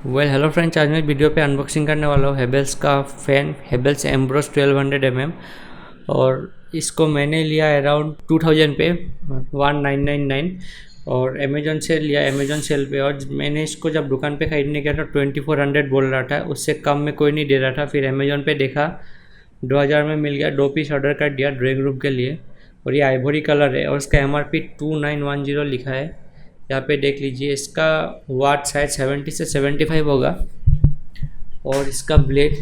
Hello friends, आज मैं video पे अनबॉक्सिंग करने वाला हूँ हेवेल्स का फ़ैन, हेवेल्स एम्ब्रोस 1200 और इसको मैंने लिया अराउंड 2000 पे 1999 और अमेजोन से लिया, अमेजोन सेल पे। और मैंने इसको जब दुकान पे ख़रीदने गया था 2400 बोल रहा था, उससे कम में कोई नहीं दे रहा था। फिर अमेजोन पे देखा 2000 में मिल गया। 2 पीस ऑर्डर कर दिया ड्राइंग रूम के लिए और ये आइवरी कलर है और इसका MRP 2910 लिखा है। यहाँ पे देख लीजिए, इसका वाट शायद 70 से 75 होगा। और इसका ब्लेड,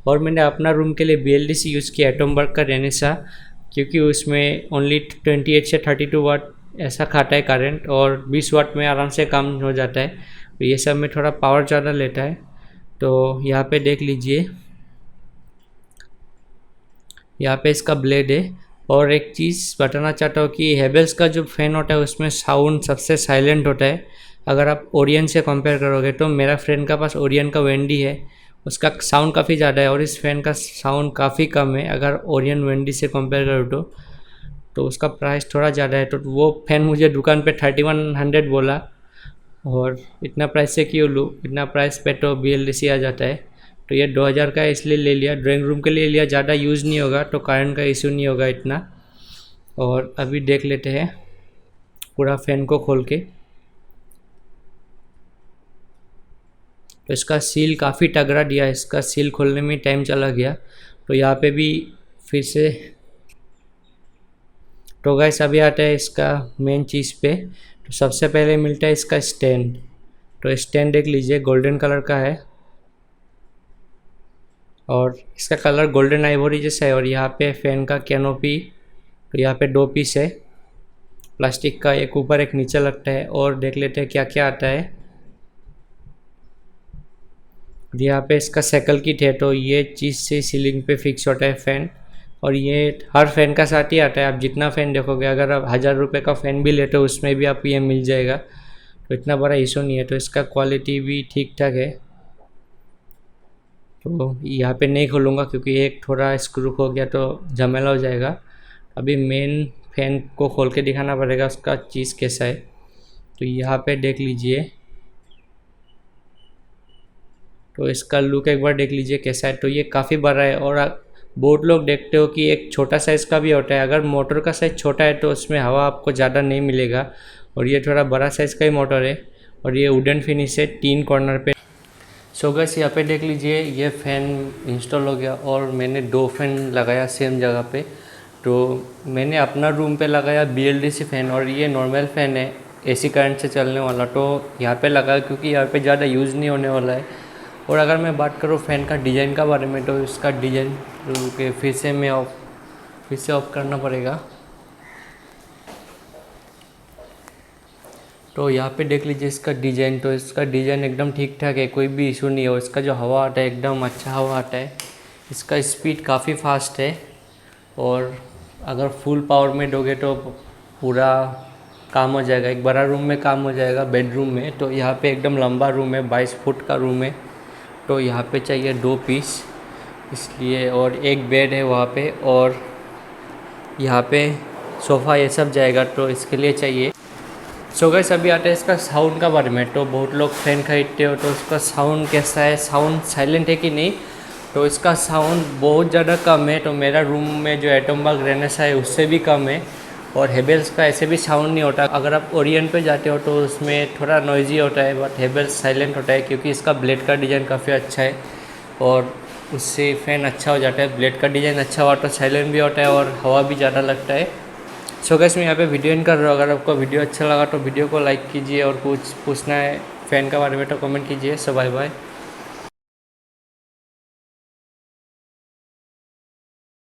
और मैंने अपना रूम के लिए BLDC यूज़ किया एटमबर्ग का रेनेसा, क्योंकि उसमें ओनली 28 से 32 वाट ऐसा खाता है करंट और 20 वाट में आराम से काम हो जाता है। तो ये सब में थोड़ा पावर ज़्यादा लेता है। तो यहाँ पे देख लीजिए, यहाँ पे इसका ब्लेड है। और एक चीज़ बताना चाहता हूँ कि हेवेल्स का जो फ़ैन होता है उसमें साउंड सबसे साइलेंट होता है। अगर आप ओरियन से कंपेयर करोगे तो मेरा फ्रेंड का पास ओरियन का वेंडी है, उसका साउंड काफ़ी ज़्यादा है और इस फ़ैन का साउंड काफ़ी कम है। अगर ओरियन वेंडी से कंपेयर करो तो उसका प्राइस थोड़ा ज़्यादा है। तो वो फ़ैन मुझे दुकान पे 3100 बोला, और इतना प्राइस से क्यों लूँ, इतना प्राइस पे तो BLDC आ जाता है। तो ये 2000 का इसलिए ले लिया, ड्राइंग रूम के लिए लिया, ज़्यादा यूज़ नहीं होगा तो करंट का इशू नहीं होगा इतना। और अभी देख लेते हैं पूरा फ़ैन को खोल के। तो इसका सील काफ़ी तगड़ा दिया है, इसका सील खोलने में टाइम चला गया। तो यहाँ पे भी फिर से, तो गाइस अभी आता है इसका मेन चीज़ पे। तो सबसे पहले मिलता है इसका स्टैंड। तो स्टैंड देख लीजिए, गोल्डन कलर का है और इसका कलर गोल्डन आइवरी जैसा है। और यहाँ पे फ़ैन का कैनोपी, तो यहाँ पे 2 पीस है प्लास्टिक का, एक ऊपर एक नीचे लगता है। और देख लेते हैं क्या क्या आता है। यहाँ पे इसका साइकिल किट है, तो ये चीज़ से सीलिंग पे फिक्स होता है फ़ैन। और ये हर फ़ैन का साथ ही आता है, आप जितना फ़ैन देखोगे, अगर आप 1000 रुपये का फ़ैन भी लेते हो उसमें भी आपको ये मिल जाएगा। तो इतना बड़ा इशू नहीं है। तो इसका क्वालिटी भी ठीक ठाक है। तो यहाँ पे नहीं खोलूँगा क्योंकि एक थोड़ा स्क्रू हो गया तो झमेला हो जाएगा। अभी मेन फ़ैन को खोल के दिखाना पड़ेगा उसका चीज़ कैसा है। तो यहाँ पे देख लीजिए, तो इसका लुक एक बार देख लीजिए कैसा है। तो ये काफ़ी बड़ा है और बहुत लोग देखते हो कि एक छोटा साइज़ का भी होता है। अगर मोटर का साइज़ छोटा है तो उसमें हवा आपको ज़्यादा नहीं मिलेगा, और ये थोड़ा बड़ा साइज़ का ही मोटर है। और ये वुडन फिनिश है 3 कॉर्नर पे। सो गाइस यहाँ पे देख लीजिए, ये फ़ैन इंस्टॉल हो गया और मैंने 2 फ़ैन लगाया सेम जगह पे। तो मैंने अपना रूम पे लगाया BLDC फ़ैन और ये नॉर्मल फ़ैन है AC करंट से चलने वाला। तो यहाँ पे लगाया क्योंकि यहाँ पे ज़्यादा यूज़ नहीं होने वाला है। और अगर मैं बात करूँ फ़ैन का डिज़ाइन का बारे में, तो इसका डिज़ाइन के फिर से ऑफ करना पड़ेगा। तो यहाँ पे देख लीजिए इसका डिज़ाइन, तो इसका डिज़ाइन एकदम ठीक ठाक है, कोई भी इशू नहीं है। और इसका जो हवा आता है एकदम अच्छा हवा आता है। इसका स्पीड काफ़ी फास्ट है और अगर फुल पावर में दोगे तो पूरा काम हो जाएगा, एक बड़ा रूम में काम हो जाएगा, बेडरूम में। तो यहाँ पे एकदम लंबा रूम है, 22 फुट का रूम है। तो यहाँ पे चाहिए 2 पीस इसलिए, और एक बेड है वहाँ पे, और यहाँ पे सोफ़ा ये सब जाएगा, तो इसके लिए चाहिए। सो गाइस अभी आते हैं इसका साउंड का बारे में। तो बहुत लोग फ़ैन खरीदते हो तो उसका साउंड कैसा है, साउंड साइलेंट है कि नहीं। तो इसका साउंड बहुत ज़्यादा कम है। तो मेरा रूम में जो एटमबर्ग रेनेसा है उससे भी कम है। और हेवेल्स का ऐसे भी साउंड नहीं होता। अगर आप ओरियन पे जाते हो तो उसमें थोड़ा नॉइजी होता है, बट हेवेल्स साइलेंट होता है क्योंकि इसका ब्लेड का डिज़ाइन काफ़ी अच्छा है और उससे फ़ैन अच्छा हो जाता है। ब्लेड का डिज़ाइन अच्छा हुआ तो साइलेंट भी होता है और हवा भी ज़्यादा लगता है। सो गाइस मैं यहाँ पे वीडियो एंड कर रहा हूँ। अगर आपको वीडियो अच्छा लगा तो वीडियो को लाइक कीजिए, और कुछ पूछना है फ़ैन के बारे में तो कमेंट कीजिए। सो बाय बाय।